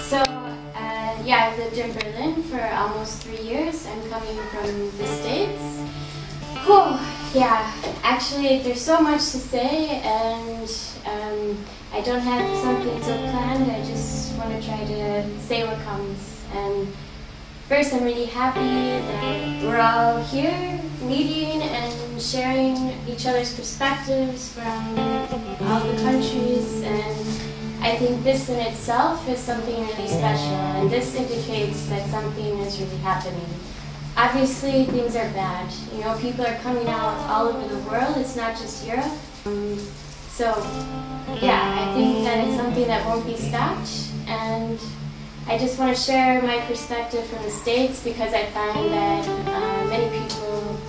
So, yeah, I've lived in Berlin for almost 3 years. I'm coming from the States. Whew, yeah, actually there's so much to say, and I don't have something so planned. I just want to try to say what comes. And first, I'm really happy that we're all here meeting and sharing each other's perspectives from all the countries, and I think this in itself is something really special, and this indicates that something is really happening. Obviously, things are bad. You know, people are coming out all over the world. It's not just Europe. So, yeah, I think that it's something that won't be stopped, and I just want to share my perspective from the States because I find that many people,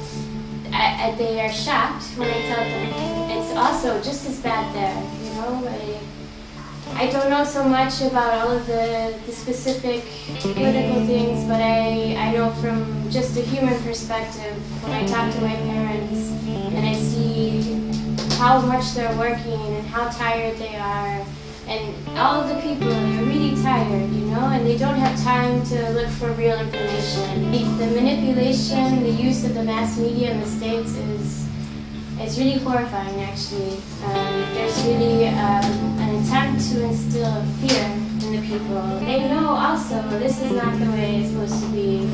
they are shocked when I tell them it's also just as bad there, you know. I don't know so much about all of the specific political things, but I know from just a human perspective, when I talk to my parents and I see how much they're working and how tired they are, and all of the people are really tired, you know, and they don't have time to look for real information. The manipulation, the use of the mass media in the States is really horrifying, actually. There's really an attempt to instill fear in the people. They know also this is not the way it's supposed to be.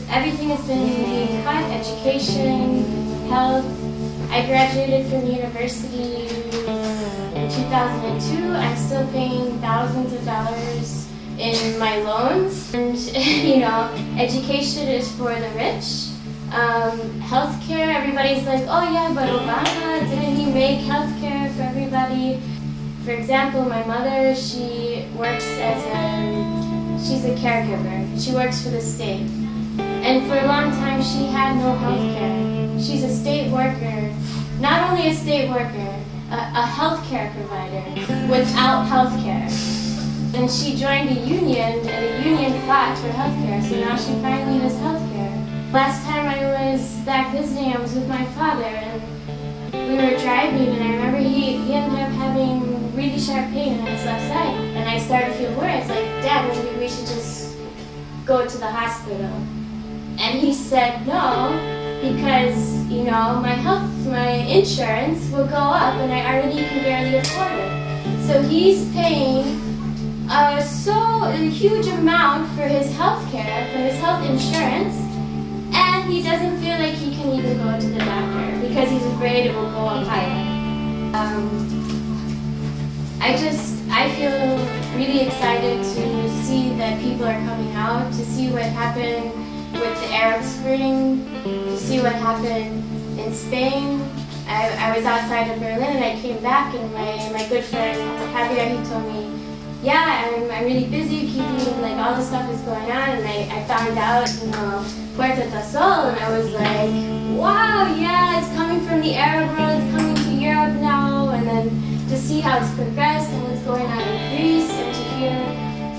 Everything has been being cut, education, health. I graduated from university in 2002. I'm still paying thousands of dollars in my loans. And, you know, education is for the rich. Healthcare, everybody's like, oh yeah, but Obama, didn't he make healthcare for everybody? For example, my mother, she works she's a caregiver. She works for the state. And for a long time, she had no healthcare. She's a state worker, not only a state worker, a healthcare provider without healthcare. And she joined a union, and the union fought for healthcare, so now she finally has healthcare. Last time I was back visiting, I was with my father, and we were driving, and I remember he ended up having really sharp pain on his left side. And I started to feel worse, like, Dad, maybe we should just go to the hospital. And he said no, because, you know, my insurance will go up, and I already can barely afford it. So he's paying a huge amount for his health care, for his health insurance, and he doesn't feel like he can even go to the doctor because he's afraid it will go up higher. I feel really excited to see that people are coming out, to see what happened with the Arab Spring, to see what happened in Spain. I was outside of Berlin and I came back, and my good friend Javier, he told me, yeah, I'm really busy keeping, like, all this stuff is going on, and I found out, you know, Puerta del Sol, and I was like, wow, yeah, it's coming from the Arab world, it's coming to Europe now, and then to see how it's progressed and what's going on in Greece, and to hear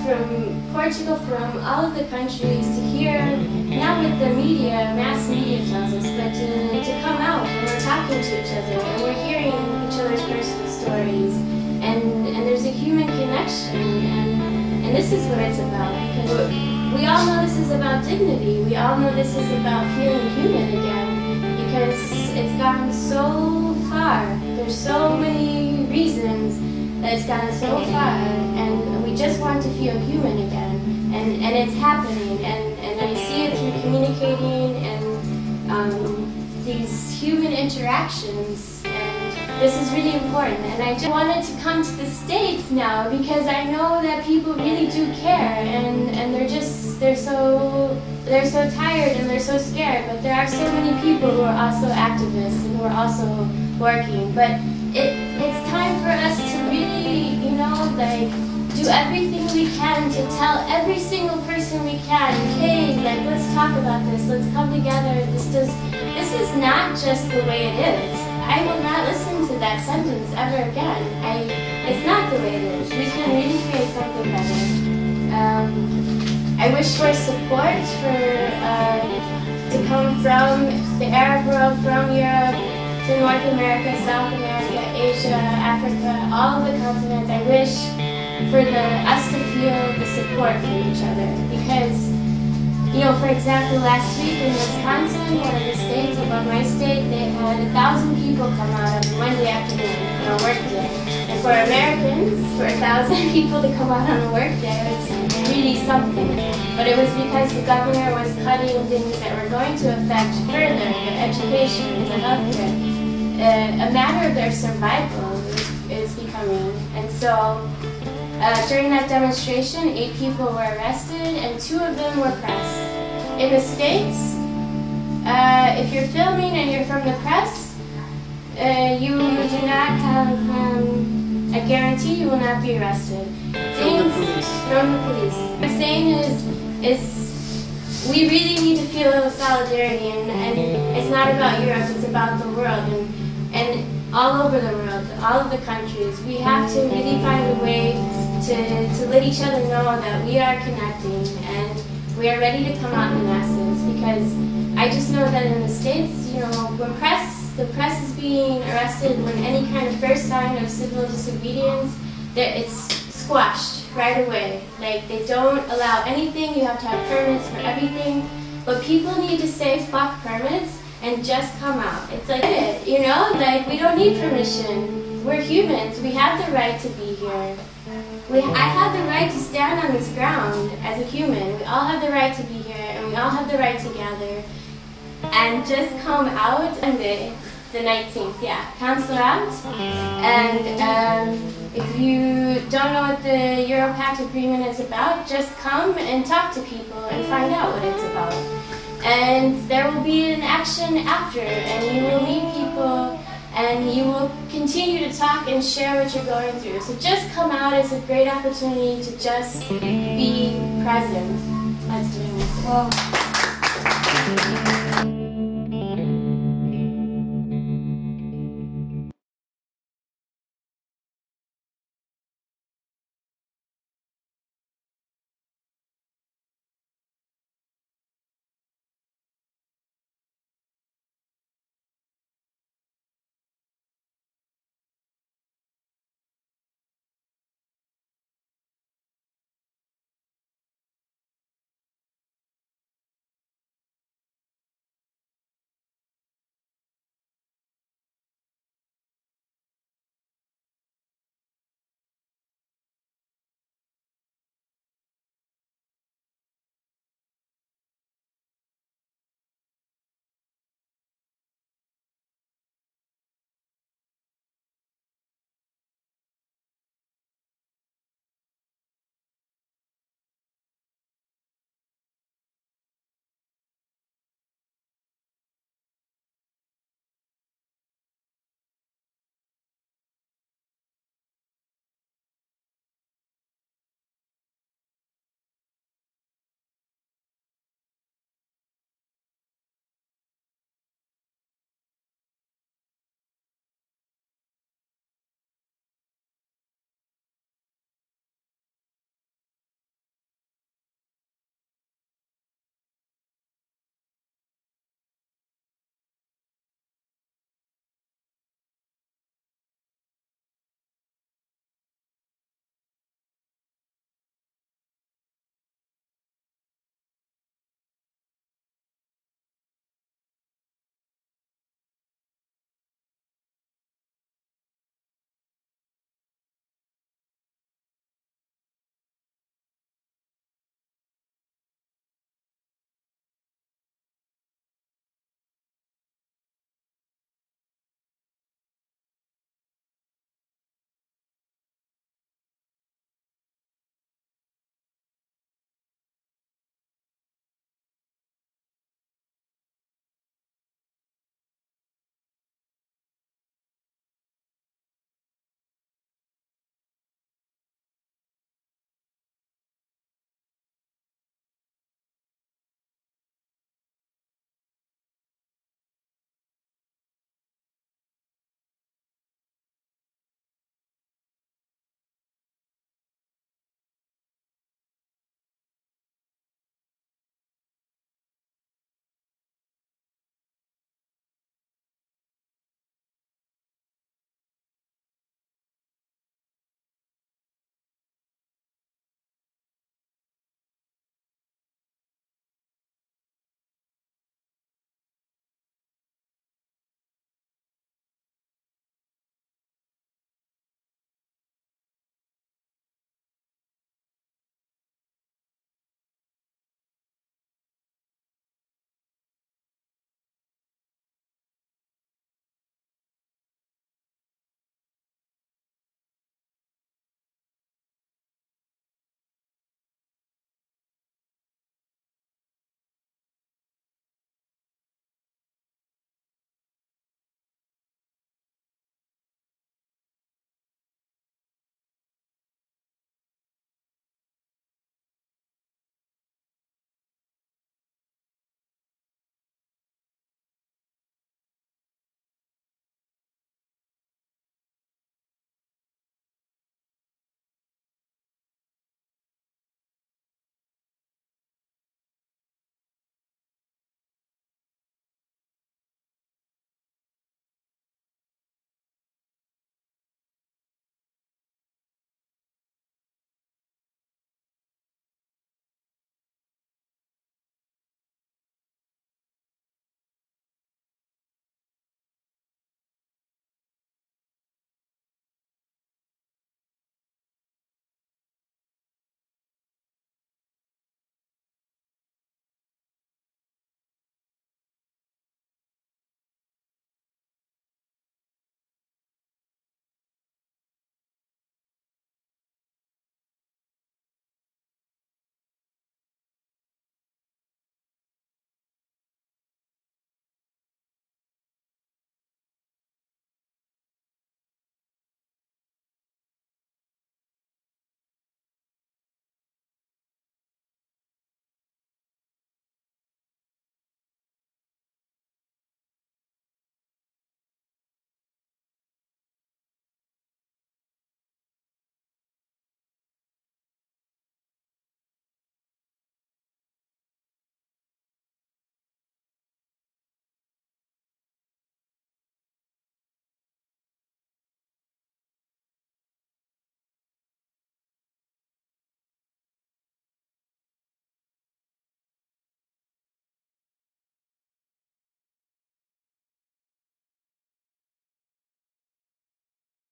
from Portugal, from all of the countries, to hear, not with the media, mass media tells us, but to come out, and we're talking to each other, and we're hearing each other's personal stories, and there's a human connection, and this is what it's about, because we all know this is about dignity, we all know this is about feeling human again, because it's gotten so far, there's so many reasons that it's gotten so far, and we just want to feel human again, and it's happening, and I see it through communicating and these human interactions, and this is really important. And I just wanted to come to the States now because I know that people really do care, and they're so tired and they're so scared, but there are so many people who are also activists and who are also working. But it's time for us to really, you know, like, do everything we can to tell every single person we can, hey, like, let's talk about this, let's come together. This is not just the way it is. I will not listen to that sentence ever again. It's not the way it is. We can really create something better. I wish for support to come from the Arab world, from Europe, to North America, South America, Asia, Africa, all of the continents. I wish for us to feel the support from each other. Because, you know, for example, last week in Wisconsin, one of the states above my state, they had 1,000 people come out on Monday afternoon on a work day. And for Americans, for 1,000 people to come out on a work day, it's really something. But it was because the governor was cutting things that were going to affect further their education, their healthcare. A matter of their survival is becoming. And so during that demonstration, 8 people were arrested and 2 of them were press. In the States, if you're filming and you're from the press, you do not have a guarantee you will not be arrested. From the police. What I'm saying is we really need to feel a little solidarity, and it's not about Europe, it's about the world, and all over the world, all of the countries. We have to really find a way to let each other know that we are connecting and we are ready to come out in the masses, because I just know that in the States, you know, when the press is being arrested, when any kind of first sign of civil disobedience, it's squashed right away. Like, they don't allow anything, you have to have permits for everything, but people need to say fuck permits and just come out. It's like it, you know, like we don't need permission. We're humans, we have the right to be here. I have the right to stand on this ground as a human. We all have the right to be here, and we all have the right to gather. And just come out on the 19th, yeah, cancel out. And if you don't know what the Europact agreement is about, just come and talk to people and find out what it's about. And there will be an action after, and you will meet people, and you will continue to talk and share what you're going through. So just come out. It's a great opportunity to just be present. Let's do this. Well.